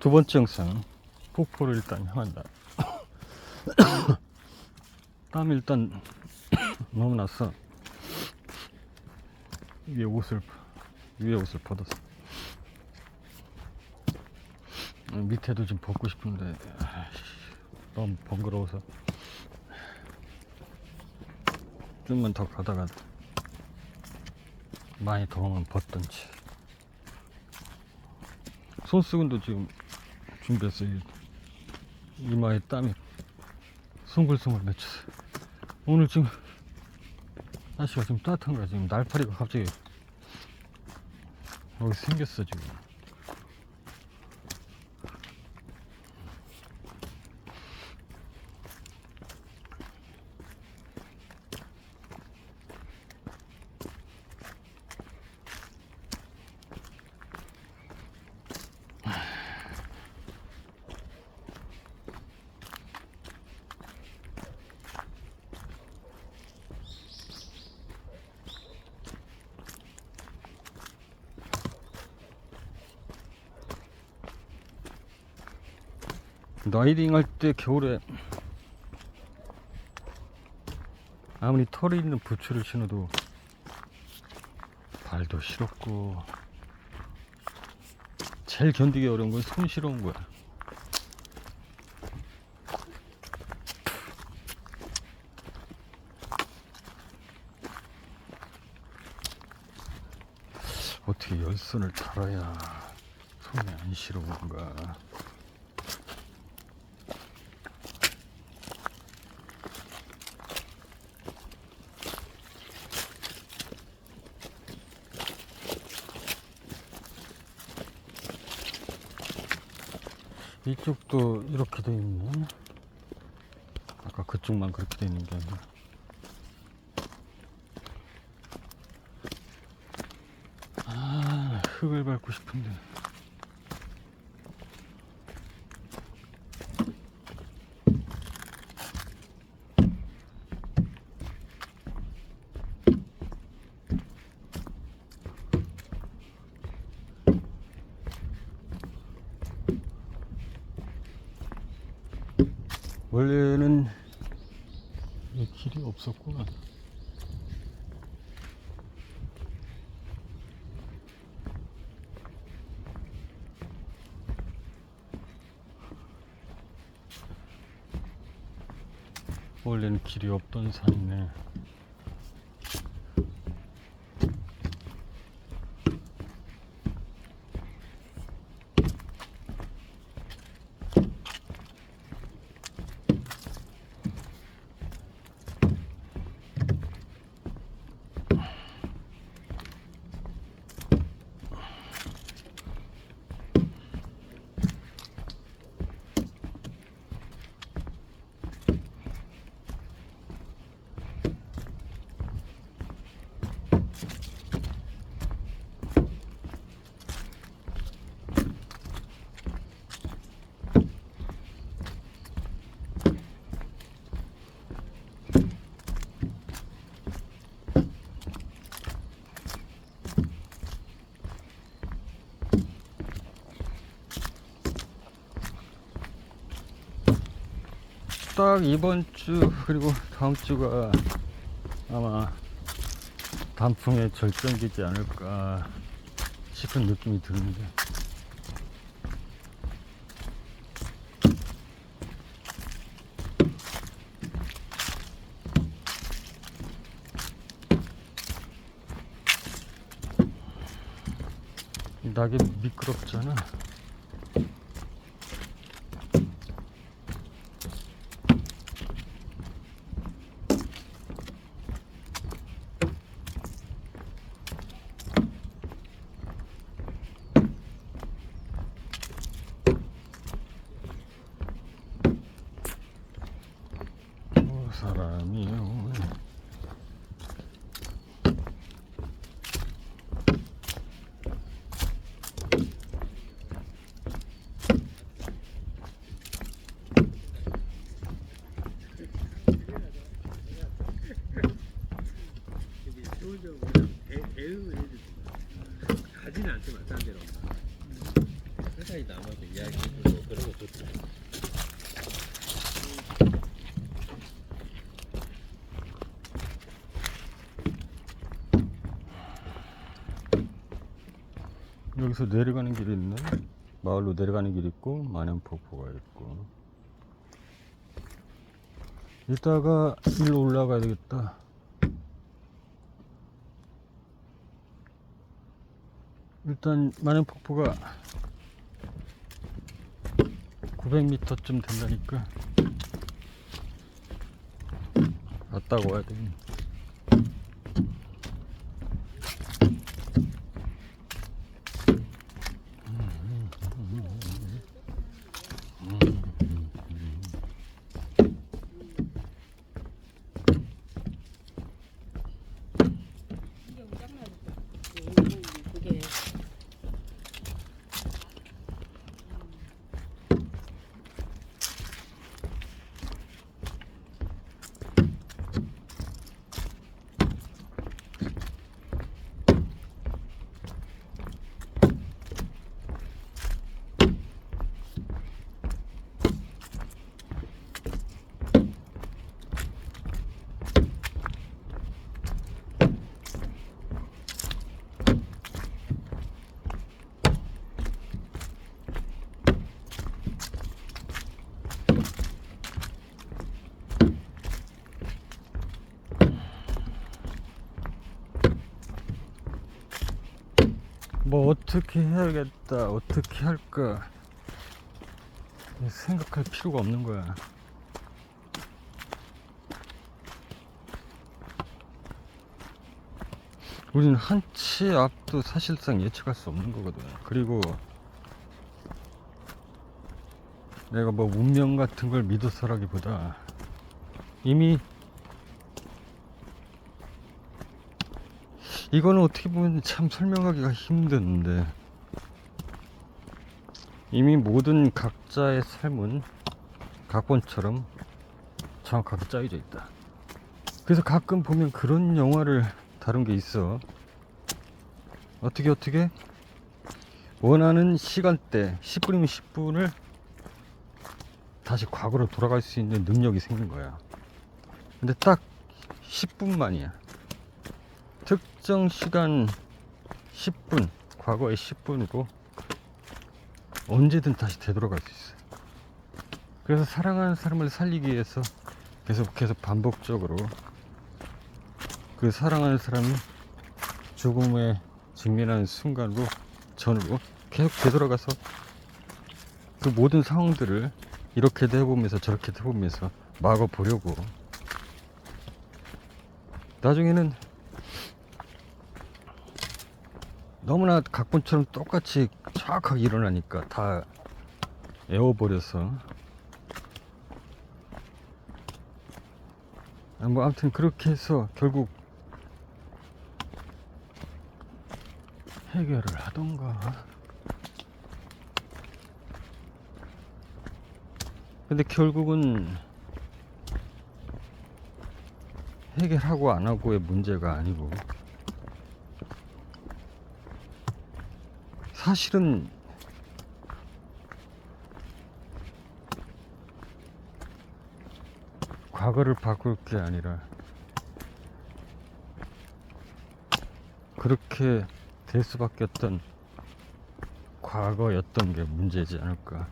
두 번째 영상, 폭포를 일단 향한다. 땀이 일단 너무 나서 위에 옷을 벗었어. 밑에도 좀 벗고 싶은데 너무 번거로워서 좀만 더 가다가 많이 더우면 벗던지. 손수건도 지금 준비했어요. 이마에 땀이 송글송글 맺혔어요. 오늘 지금 날씨가 좀 따뜻한 거야. 지금 날파리가 갑자기 여기 생겼어 지금. 라이딩 할 때 겨울에 아무리 털이 있는 부츠를 신어도 발도 시렵고 제일 견디기 어려운 건 손 시려운 거야. 어떻게 열선을 달아야 손이 안 시려운가. 이쪽도 이렇게 돼 있네. 아까 그쪽만 그렇게 돼 있는 게 아니라. 아, 흙을 밟고 싶은데. 원래는 이 길이 없었구나. 원래는 길이 없던 산이네. 딱 이번 주 그리고 다음 주가 아마 단풍의 절정기지 않을까 싶은 느낌이 드는데, 낙이 미끄럽잖아. 사람이 오네. 가지는 않지만 딴 데로 회사에 남아서 이야기해주고 그런 거 좋다. 여기서 내려가는 길이 있네. 마을로 내려가는 길이 있고 만연폭포가 있고. 이따가 일로 올라가야 되겠다. 일단 만연폭포가 900m쯤 된다니까 갔다가 와야 되겠네. 그게 뭐 어떻게 해야겠다, 어떻게 할까 생각할 필요가 없는 거야. 우리는 한 치 앞도 사실상 예측할 수 없는 거거든. 그리고 내가 뭐 운명 같은 걸 믿어서라기보다 이미 이거는 어떻게 보면 참 설명하기가 힘든데 이미 모든 각자의 삶은 각본처럼 정확하게 짜여져 있다. 그래서 가끔 보면 그런 영화를 다룬 게 있어. 어떻게 원하는 시간대 10분이면 10분을 다시 과거로 돌아갈 수 있는 능력이 생긴 거야. 근데 딱 10분만이야. 특정 시간 10분, 과거의 10분으로 언제든 다시 되돌아갈 수 있어. 그래서 사랑하는 사람을 살리기 위해서 계속 반복적으로 그 사랑하는 사람이 죽음에 직면하는 순간으로 전으로 계속 되돌아가서 그 모든 상황들을 이렇게도 해보면서 저렇게도 해보면서 막아보려고. 나중에는 너무나 각본처럼 똑같이 정확하게 일어나니까 다 애워버려서 뭐 아무튼 그렇게 해서 결국 해결을 하던가. 근데 결국은 해결하고 안 하고의 문제가 아니고 사실은 과거를 바꿀 게 아니라 그렇게 될 수밖에 없던 과거였던 게 문제지 않을까.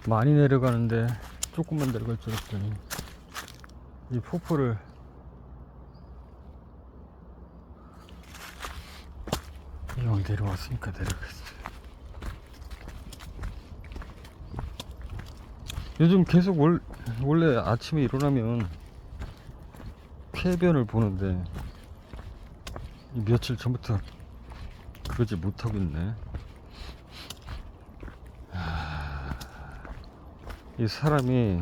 많이 내려가는데 조금만 내려갈 줄 알았더니 이 폭포를 이왕 내려왔으니까 내려가겠어. 요즘 계속 원래 아침에 일어나면 쾌변을 보는데 며칠 전부터 그러지 못하고 있네. 이 사람이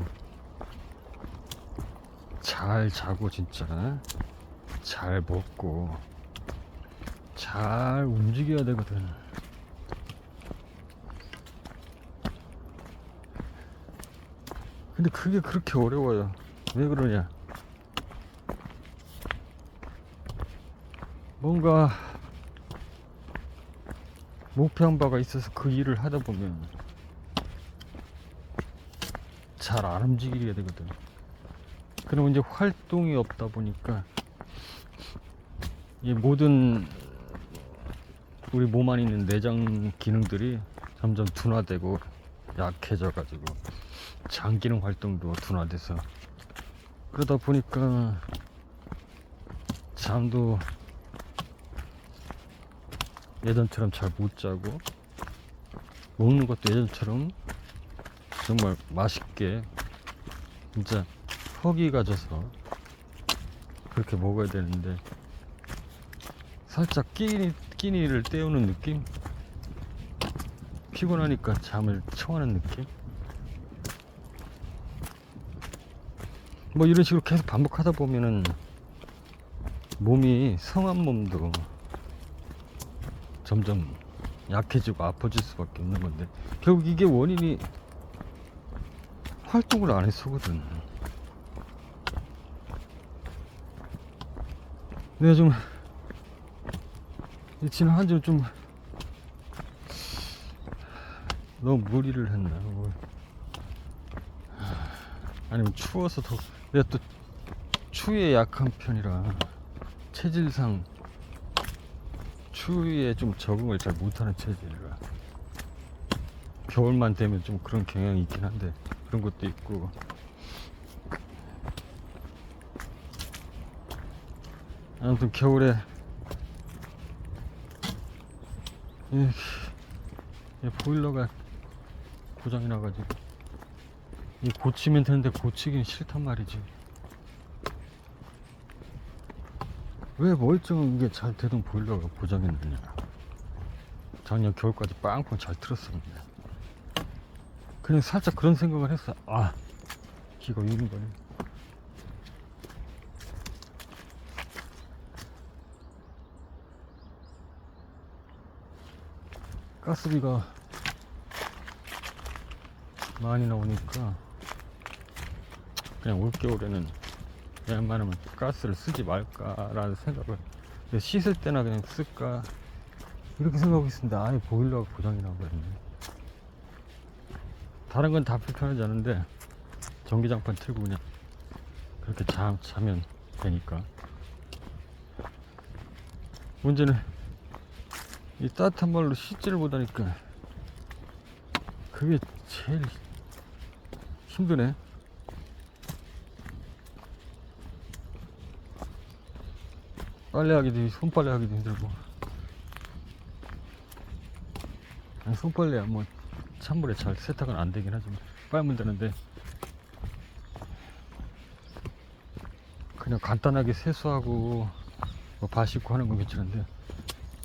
잘 자고 진짜 잘 먹고 잘 움직여야 되거든. 근데 그게 그렇게 어려워요. 왜 그러냐? 뭔가 목표한 바가 있어서 그 일을 하다 보면 잘 안 움직이게 되거든. 그럼 이제 활동이 없다 보니까 이 모든 우리 몸 안에 있는 내장 기능들이 점점 둔화되고 약해져 가지고 장 기능 활동도 둔화돼서 그러다 보니까 잠도 예전처럼 잘 못 자고 먹는 것도 예전처럼 정말 맛있게 진짜 허기가 져서 그렇게 먹어야 되는데 살짝 끼니를 때우는 느낌? 피곤하니까 잠을 청하는 느낌? 뭐 이런 식으로 계속 반복하다 보면은 몸이 성한 몸도 점점 약해지고 아파질 수밖에 없는 건데 결국 이게 원인이 활동을 안 해서거든. 내가 좀 지난 한 주는 좀 너무 무리를 했나 뭘. 아니면 추워서 더 내가 또 추위에 약한 편이라 체질상 추위에 좀 적응을 잘 못하는 체질이라 겨울만 되면 좀 그런 경향이 있긴 한데 그런 것도 있고 아무튼 겨울에 이 보일러가 고장이 나가지고 이 고치면 되는데 고치긴 싫단 말이지. 왜 멀쩡한 게 잘 되던 보일러가 고장했느냐. 작년 겨울까지 빵빵 잘 틀었었는데 그냥 살짝 그런 생각을 했어. 아 기가 이는 거네. 가스비가 많이 나오니까 그냥 올겨울에는 웬만하면 가스를 쓰지 말까라는 생각을 씻을 때나 그냥 쓸까 이렇게 생각하고 있습니다. 아예 보일러가 고장이 나버렸네. 다른 건 다 불편하지 않은데 전기장판 틀고 그냥 그렇게 자면 되니까. 문제는 이 따뜻한 물로 씻지를 못하니까 그게 제일 힘드네. 빨래하기도 손빨래 하기도 힘들고. 아니, 손빨래야 뭐 찬물에 잘 세탁은 안 되긴 하지만 빨면 되는데 그냥 간단하게 세수하고 뭐 발 씻고 하는 건 괜찮은데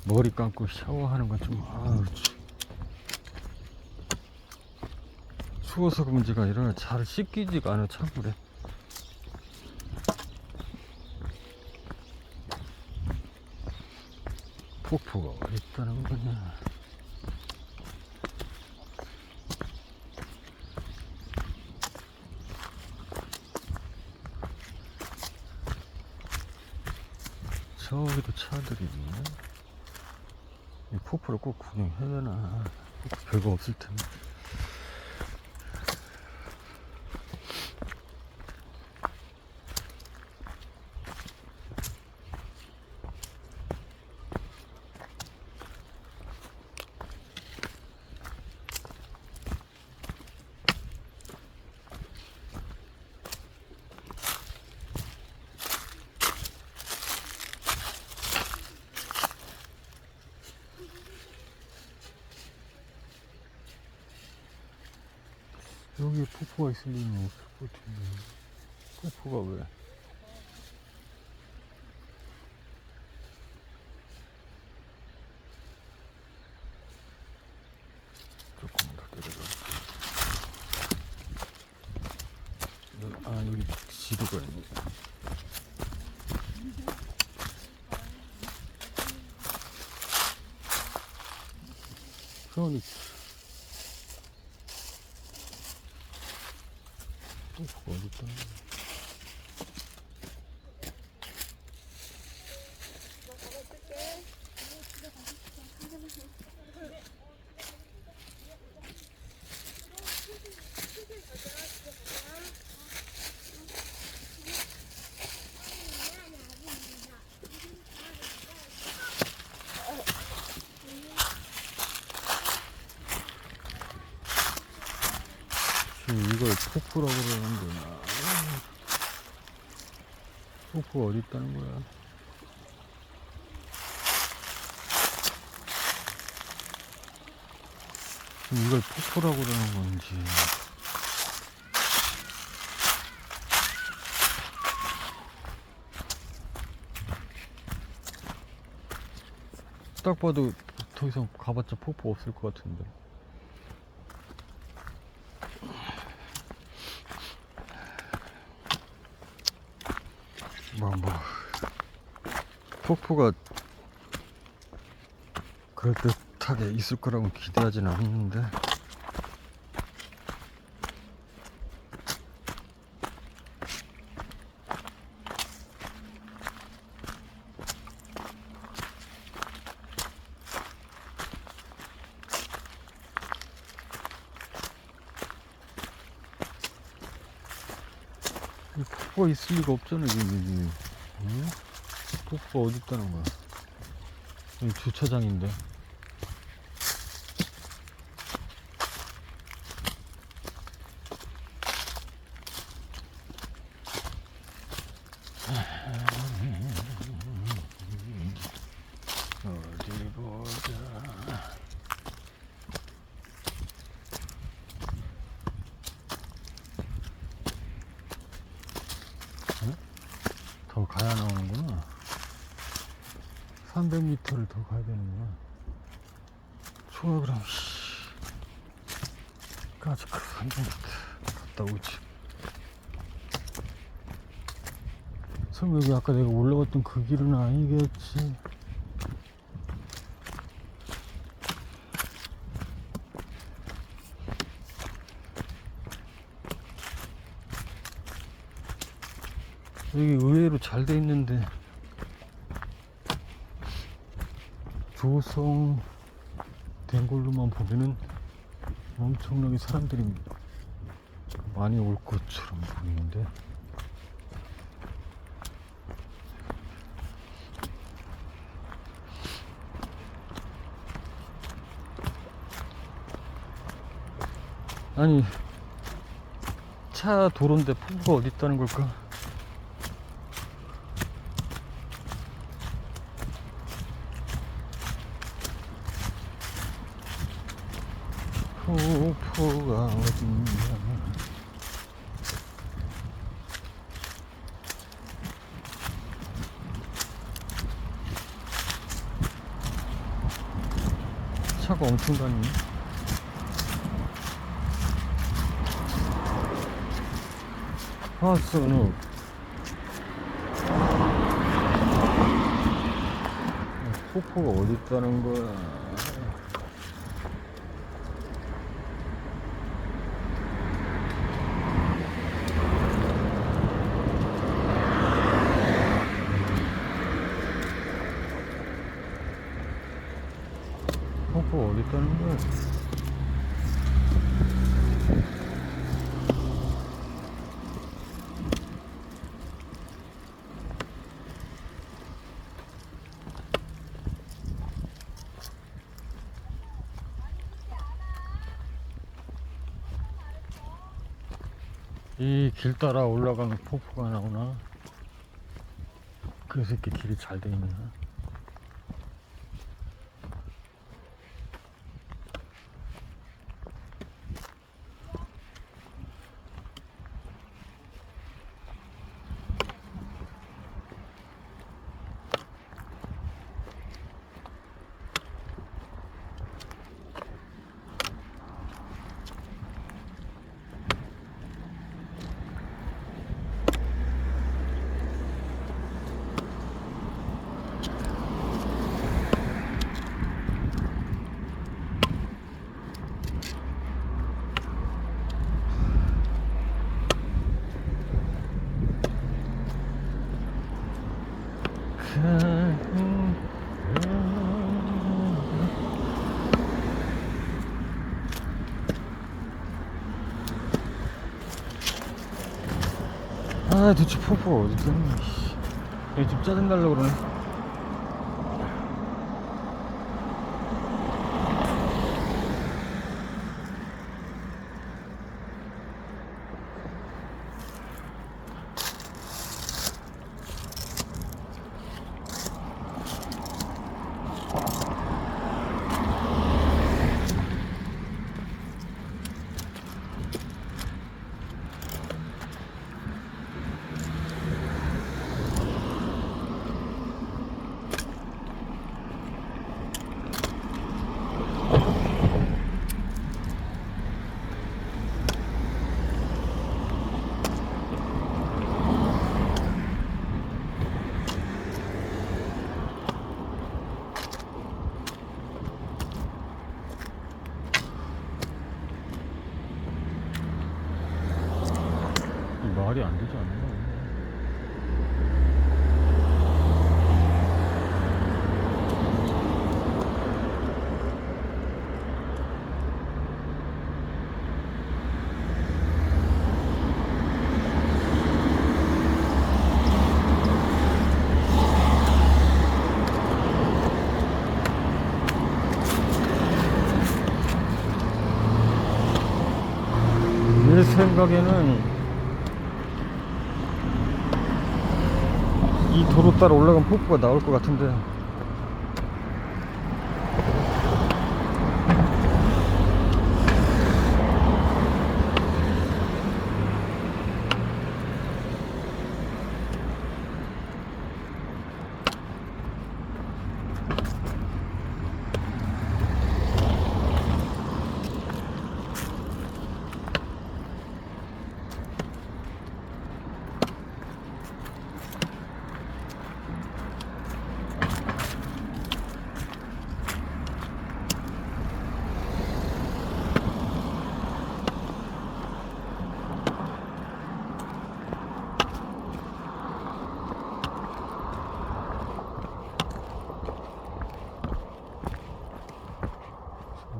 머리 감고 샤워하는 건 좀 추워서 그 문제가 아니라 잘 씻기지가 않아 찬물에. 폭포가 어디 있다는 거냐. 저기도 차들이 있네. 이 폭포를 꼭 구경해야 되나. 별거 없을 텐데. 여기에 폭포가 있을 리는 없을 것 같은데. 폭포가 왜? 조금 더 내려가. 아, 여기 지도가 있네. 그러니까. 폭포가 어디 있다. 이걸 폭포라고 그러는데 폭포가 어디 있다는 거야? 지금 이걸 폭포라고 그러는 건지. 딱 봐도 더 이상 가봤자 폭포 없을 것 같은데. 폭포가 그럴듯하게 있을 거라고 기대하진 않았는데. 이 폭포가 있을 리가 없잖아, 여기. 응? 폭포가 어디 있다는 거야? 여기 주차장인데. 어디 보자. 응? 더 가야 나오는구나. 300m를 더 가야 되는구나. 좋아, 그럼 까지 그 300m 갔다 오지. 설마 여기 아까 내가 올라갔던 그 길은 아니겠지? 여기 의외로 잘 돼 있는데 조성된 걸로만 보기는 엄청나게 사람들이 많이 올 것처럼 보이는데. 아니, 차 도로인데 폭포가 어디 있다는 걸까? 폭포가 어딨냐. 차가 엄청 다니네. 화순읍. 폭포가 어디 있다는 거야? 폭포가 어디 있다는 거야? 이 길 따라 올라가면 폭포가 나오나? 그래서 이렇게 길이 잘 돼 있나? 아, 도대체 폭포가 어디 있었니? 얘 좀 짜증 나려고 그러네. 안 되지 않나? 내 생각에는 이 도로 따라 올라가면 폭포가 나올 것 같은데.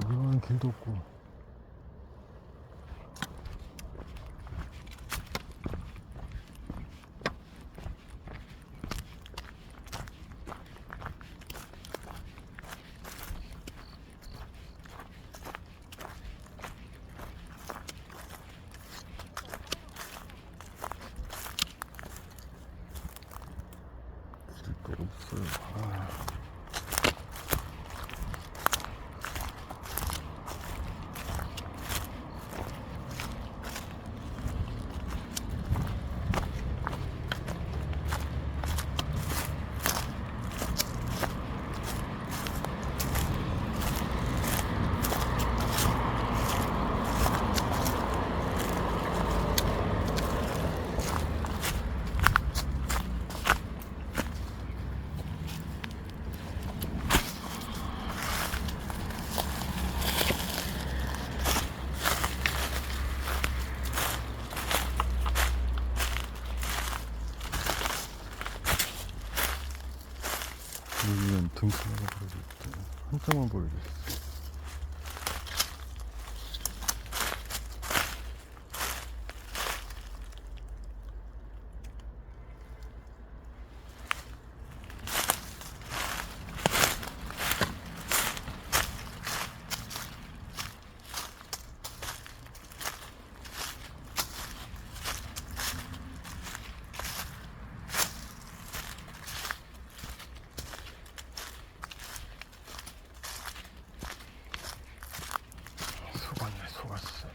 이거는 길도 없고. 길도 없어요. 아. 여기는 등산하고 보여줬대. 한참만 보여줬어. 속았네, 속았어.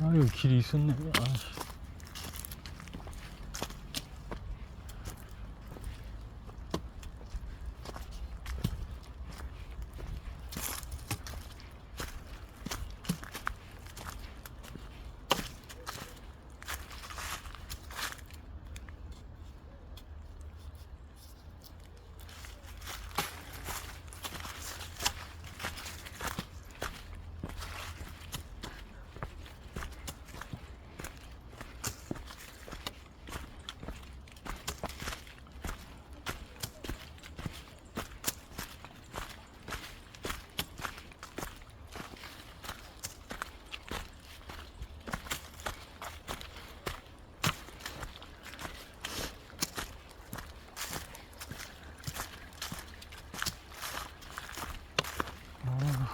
아, 여기 길이 있었네. 아씨.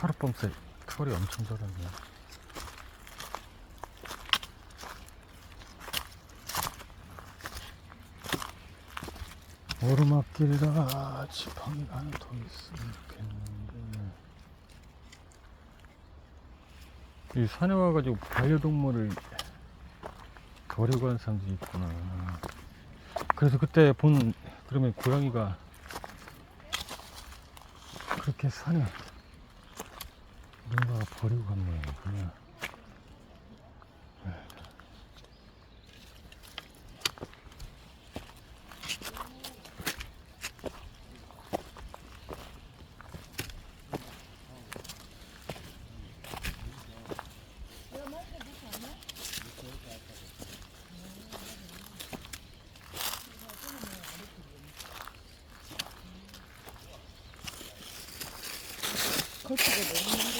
하룻밤 새 털이 엄청 자랐네. 오르막길이라 지팡이가 하나 더 있으면 좋겠는데. 이 산에 와가지고 반려동물을 버리고 간 사람들이 있구나. 그래서 그때 본, 그러면 고양이가 그렇게 산에 누군가가 버리고 갔네. 그냥. 거치가 너무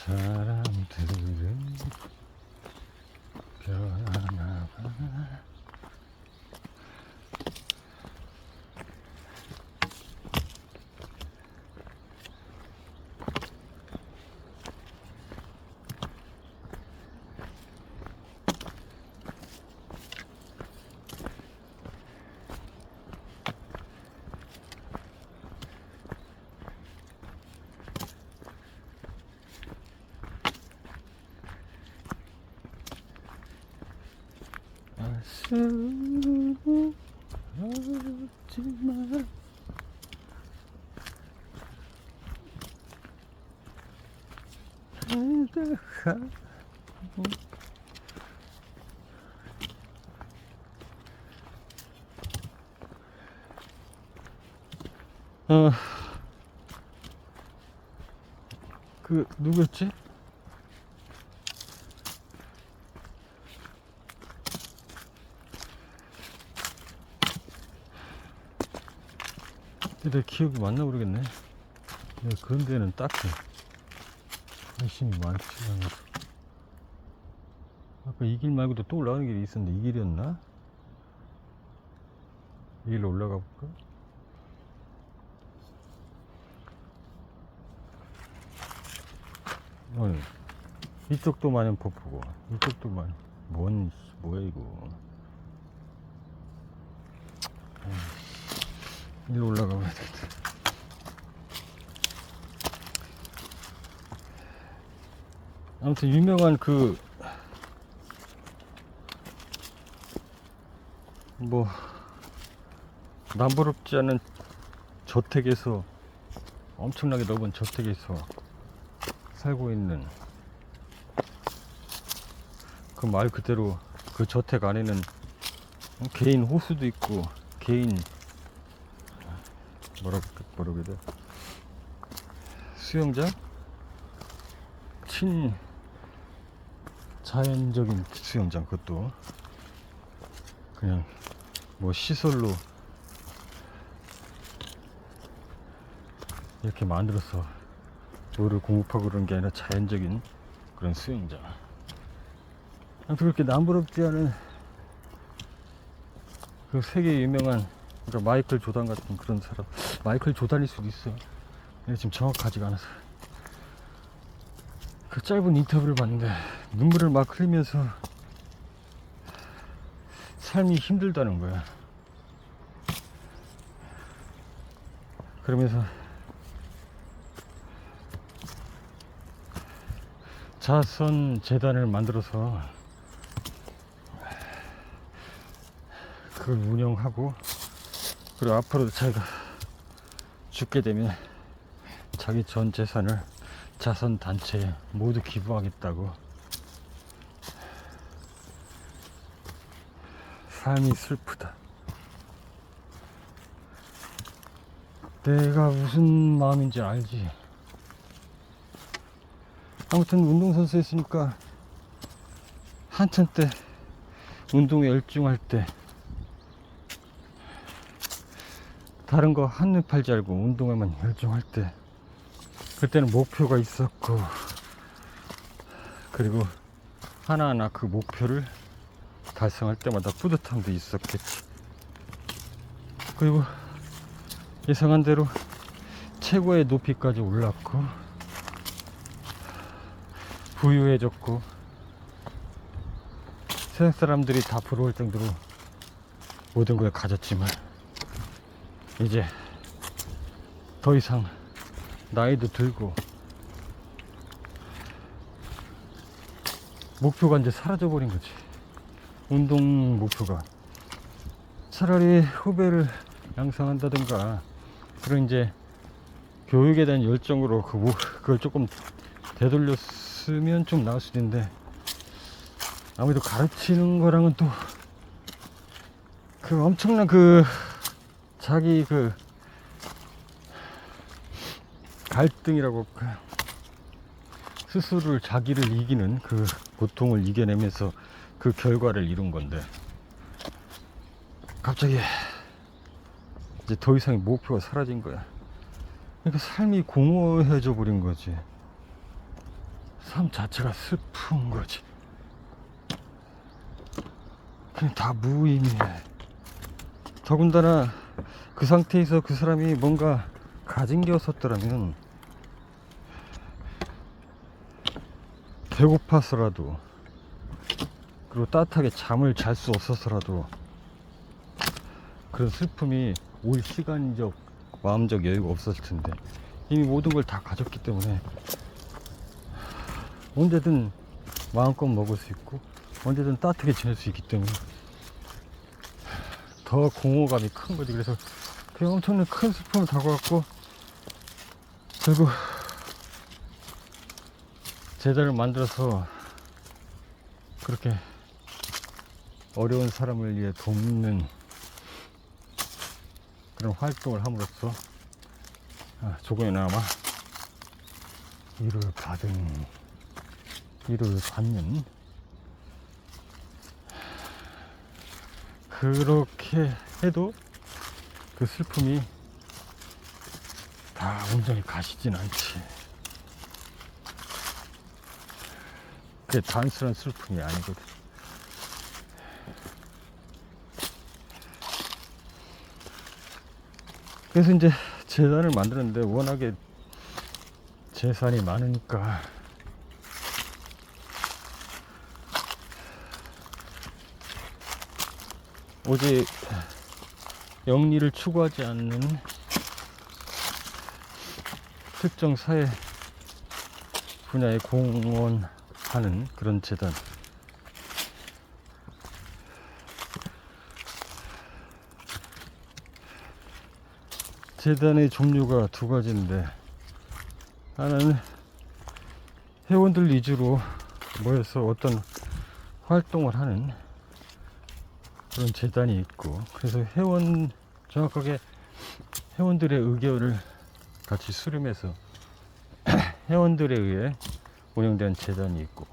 사람들은 변하나 봐. 아쉬워하지마. 누구였지? 내 기억이 맞나 모르겠네. 그런 데는 딱히 관심이 많지가 않아서. 아까 이 길 말고도 또 올라가는 길이 있었는데 이 길이었나? 이 길로 올라가 볼까? 이쪽도 마냥 폭포고 이쪽도 마냥 뭐야 이거. 이리로 올라가 봐야 되겠다. 아무튼 유명한 남부럽지 않은 저택에서, 엄청나게 넓은 저택에서 살고 있는, 그 말 그대로 그 저택 안에는 개인 호수도 있고 개인 뭐라고 해야 돼, 수영장? 자연적인 수영장. 그것도 그냥 시설로 이렇게 만들어서 물을 공급하고 그런 게 아니라 자연적인 그런 수영장. 아무튼 그렇게 남부럽지 않은 그 세계 유명한 그러니까 마이클 조단 같은 그런 사람, 마이클 조단일 수도 있어요. 내가 지금 정확하지가 않아서. 그 짧은 인터뷰를 봤는데 눈물을 막 흘리면서 삶이 힘들다는 거야. 그러면서 자선 재단을 만들어서 그걸 운영하고, 그리고 앞으로 자기가 죽게 되면 자기 전 재산을 자선 단체에 모두 기부하겠다고. 삶이 슬프다. 내가 무슨 마음인지 알지. 아무튼 운동선수 했으니까 한참 때 운동에 열중할 때 다른 거 한눈 팔지 알고 운동에만 열중할 때 그때는 목표가 있었고, 그리고 하나하나 그 목표를 달성할 때마다 뿌듯함도 있었겠지. 그리고 예상한 대로 최고의 높이까지 올랐고 부유해졌고 세상 사람들이 다 부러울 정도로 모든 걸 가졌지만 이제 더 이상 나이도 들고 목표가 이제 사라져 버린 거지. 운동 목표가. 차라리 후배를 양성한다든가 그런 이제 교육에 대한 열정으로 그걸 조금 되돌렸으면 좀 나을 수도 있는데, 아무래도 가르치는 거랑은 또 그 엄청난 그 자기 그 갈등이라고 할까, 스스로를 자기를 이기는 그 고통을 이겨내면서 그 결과를 이룬 건데 갑자기 이제 더 이상의 목표가 사라진 거야. 그러니까 삶이 공허해져 버린 거지. 삶 자체가 슬픈 거지. 그냥 다 무의미해. 더군다나 그 상태에서 그 사람이 뭔가 가진 게 없었더라면, 배고파서라도 그리고 따뜻하게 잠을 잘 수 없어서라도 그런 슬픔이 올 시간적 마음적 여유가 없었을 텐데, 이미 모든 걸 다 가졌기 때문에 언제든 마음껏 먹을 수 있고 언제든 따뜻하게 지낼 수 있기 때문에 더 공허감이 큰 거지. 그래서 그 엄청난 큰 슬픔을 다가왔고, 결국 재단을 만들어서 그렇게 어려운 사람을 위해 돕는 그런 활동을 함으로써 조금이나마 위로를 받는, 그렇게 해도 그 슬픔이 다 온전히 가시진 않지. 그게 단순한 슬픔이 아니거든. 그래서 이제 재단을 만드는데 워낙에 재산이 많으니까 오직 영리를 추구하지 않는 특정 사회 분야에 공헌하는 그런 재단. 재단의 종류가 두 가지인데, 하나는 회원들 위주로 모여서 어떤 활동을 하는 그런 재단이 있고, 그래서 정확하게 회원들의 의견을 같이 수렴해서 회원들에 의해 운영된 재단이 있고,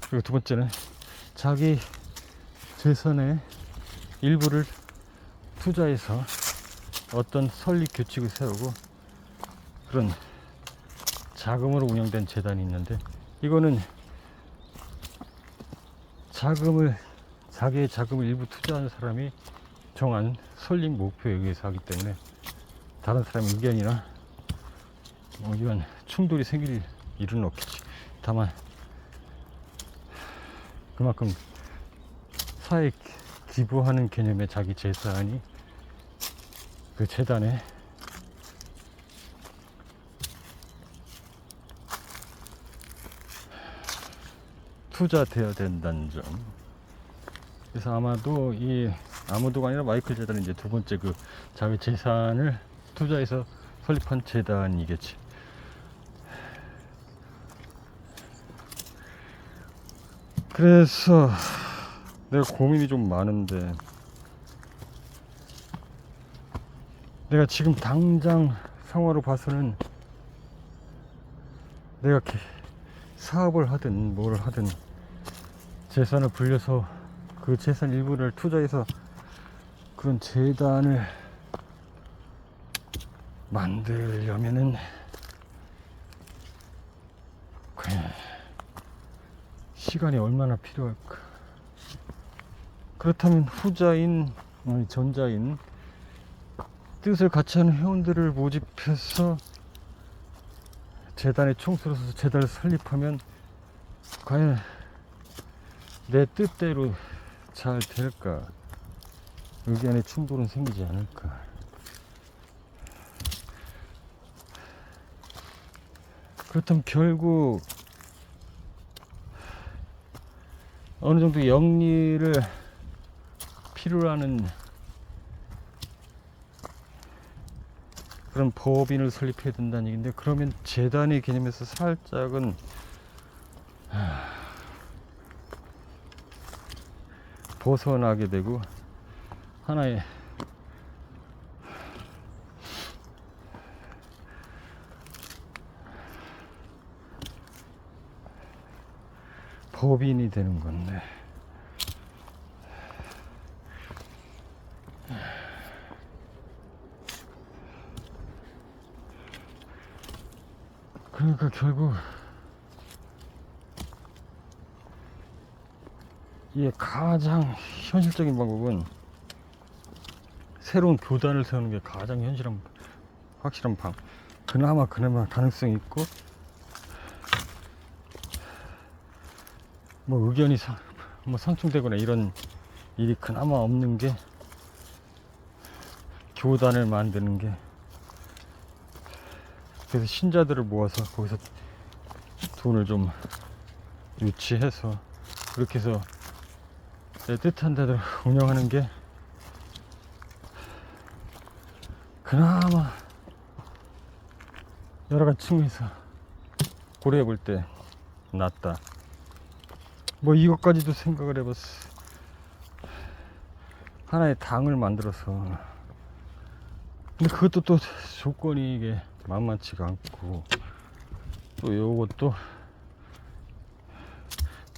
그리고 두 번째는 자기 재산의 일부를 투자해서 어떤 설립 규칙을 세우고 그런 자금으로 운영된 재단이 있는데, 이거는 자금을 자기의 자금을 일부 투자하는 사람이 정한 설립 목표에 의해서 하기 때문에 다른 사람의 의견이나 이런 충돌이 생길 일은 없겠지. 다만 그만큼 사회에 기부하는 개념의 자기 재산이 그 재단에 투자되어야 된다는 점. 그래서 아마도 아무도가 아니라 마이클 재단은 이제 두 번째 그 자기 재산을 투자해서 설립한 재단이겠지. 그래서 내가 고민이 좀 많은데, 내가 지금 당장 상황으로 봐서는 내가 이렇게 사업을 하든 뭘 하든 재산을 불려서 그 재산 일부를 투자해서 그런 재단을 만들려면은 과연 시간이 얼마나 필요할까? 그렇다면 후자인, 아니 전자인 뜻을 같이 하는 회원들을 모집해서 재단의 총수로서 재단을 설립하면 과연 내 뜻대로 잘 될까? 의견의 충돌은 생기지 않을까? 그렇다면 결국 어느 정도 영리를 필요로 하는 그런 법인을 설립해야 된다는 얘기인데, 그러면 재단의 개념에서 살짝은 벗어나게 되고 하나의 법인이 되는 건데, 그러니까 결국 이게 가장 현실적인 방법은 새로운 교단을 세우는 게 가장 확실한 그나마 가능성이 있고, 뭐 의견이 상충되거나 이런 일이 그나마 없는 게 교단을 만드는 게. 그래서 신자들을 모아서 거기서 돈을 좀 유치해서 그렇게 해서 내 뜻한 대로 운영하는 게 그나마 여러 가지 측면에서 고려해 볼 때 낫다. 뭐 이것까지도 생각을 해봤어. 하나의 당을 만들어서. 근데 그것도 또 조건이 이게 만만치가 않고, 또 요것도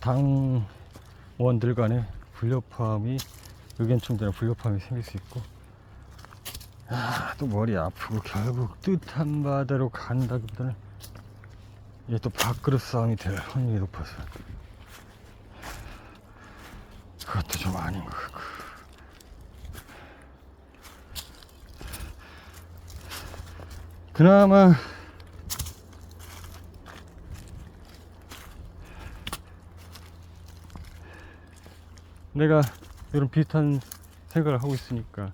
당원들 간의 불협화음이, 의견 충돌이나 불협화음이 생길 수 있고, 또 머리 아프고, 결국 뜻한 바대로 간다기보다는 이게 또 밥그릇 싸움이 될 확률이 높아서 그것도 좀 아닌 것 같고. 그나마 내가 이런 비슷한 생각을 하고 있으니까,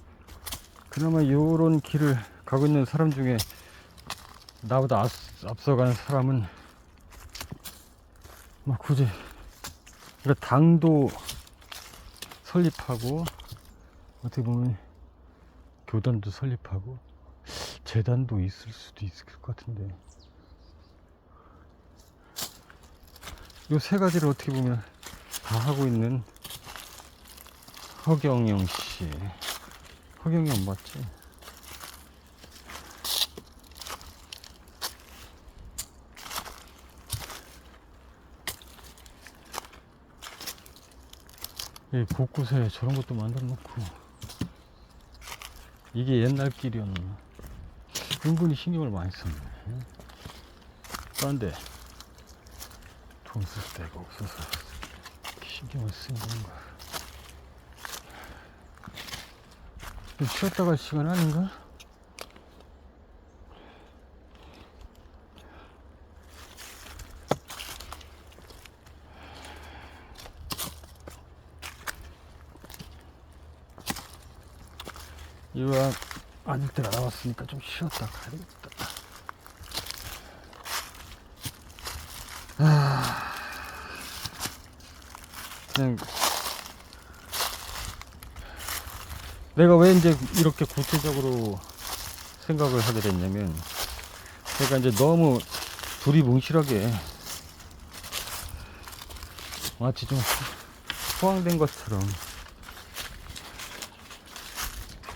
그나마 이런 길을 가고 있는 사람 중에 나보다 앞서가는 사람은 막 굳이 그러니까 당도 설립하고, 어떻게 보면 교단도 설립하고 재단도 있을 수도 있을 것 같은데, 요 세 가지를 어떻게 보면 다 하고 있는 허경영 씨. 허경영 맞지? 예, 곳곳에 저런 것도 만들어 놓고, 이게 옛날 길이었나? 은근히 신경을 많이 썼네. 그런데 돈 쓸 데가 없어서 신경을 쓰는 건가? 좀 쉬었다 갈 시간 아닌가? 이왕 아들들 알아왔으니까 좀 쉬었다 가야겠다. 그냥 내가 왜 이제 이렇게 구체적으로 생각을 하게 됐냐면, 내가 이제 너무 두리뭉실하게 마치 좀 포항된 것처럼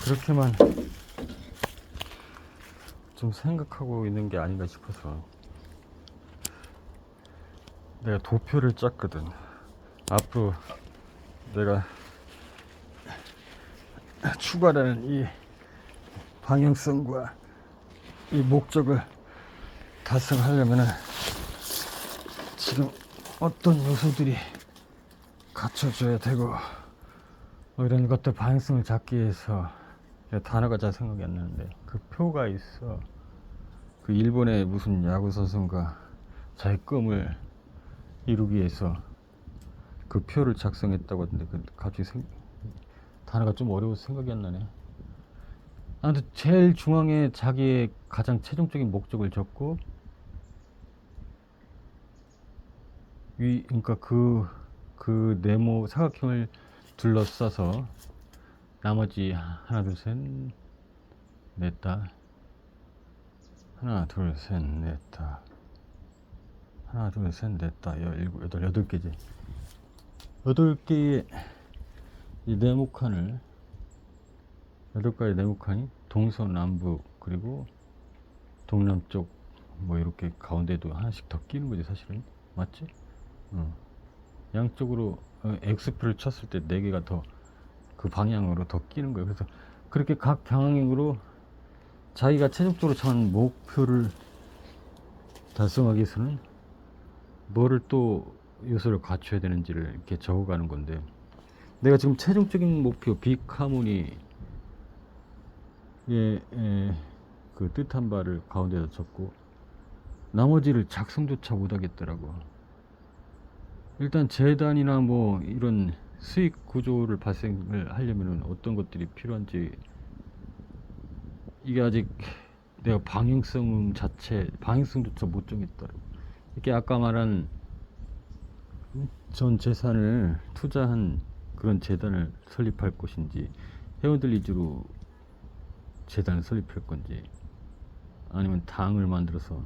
그렇게만 좀 생각하고 있는 게 아닌가 싶어서 내가 도표를 짰거든. 앞으로 내가 추가하는 이 방향성과 이 목적을 달성하려면은 지금 어떤 요소들이 갖춰져야 되고, 이런 것들 방향성을 잡기 위해서 단어가 잘 생각이 안 나는데 그 표가 있어. 그 일본의 무슨 야구 선수가 자기 꿈을 이루기 위해서 그 표를 작성했다고 하던데, 갑자기 단어가 좀 어려워서 생각이 안 나네. 아무튼 제일 중앙에 자기의 가장 최종적인 목적을 적고, 그러니까 그 네모 사각형을 둘러싸서 나머지 하나 둘 셋 넷다, 하나 둘 셋 넷다, 하나 둘 셋 넷다, 일곱 여덟 개지. 8개의 이 네모칸을, 8가지 네모칸이 동서남북 그리고 동남쪽 뭐 이렇게 가운데도 하나씩 더 끼는 거지 사실은. 맞지? 양쪽으로 X표를 쳤을 때 4개가 더 그 방향으로 더 끼는 거예요. 그래서 그렇게 각 방향으로 자기가 최종적으로 정한 목표를 달성하기 위해서는 뭐를 또 요소를 갖춰야 되는지를 이렇게 적어가는 건데, 내가 지금 최종적인 목표 빅하모니 그 뜻한 바를 가운데다 적고 나머지를 작성조차 못하겠더라고. 일단 재단이나 뭐 이런 수익 구조를 발생을 하려면 어떤 것들이 필요한지, 이게 아직 내가 방향성조차 못 정했더라고. 이게 아까 말한 전 재산을 투자한 그런 재단을 설립할 것인지, 회원들 위주로 재단을 설립할 건지, 아니면 당을 만들어서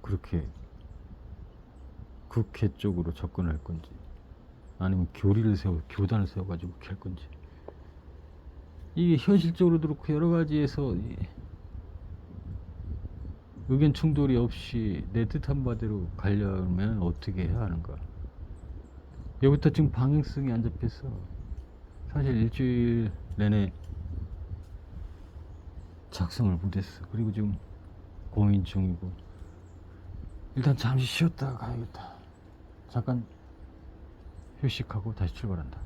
그렇게 국회 쪽으로 접근할 건지, 아니면 교단을 세워가지고 그렇게 할 건지, 이게 현실적으로도 그렇고 여러 가지에서 의견 충돌이 없이 내 뜻한 바대로 가려면 어떻게 해야 하는가. 여기부터 지금 방향성이 안 잡혀서 사실 일주일 내내 작성을 못했어. 그리고 지금 고민 중이고, 일단 잠시 쉬었다 가야겠다. 잠깐 휴식하고 다시 출발한다.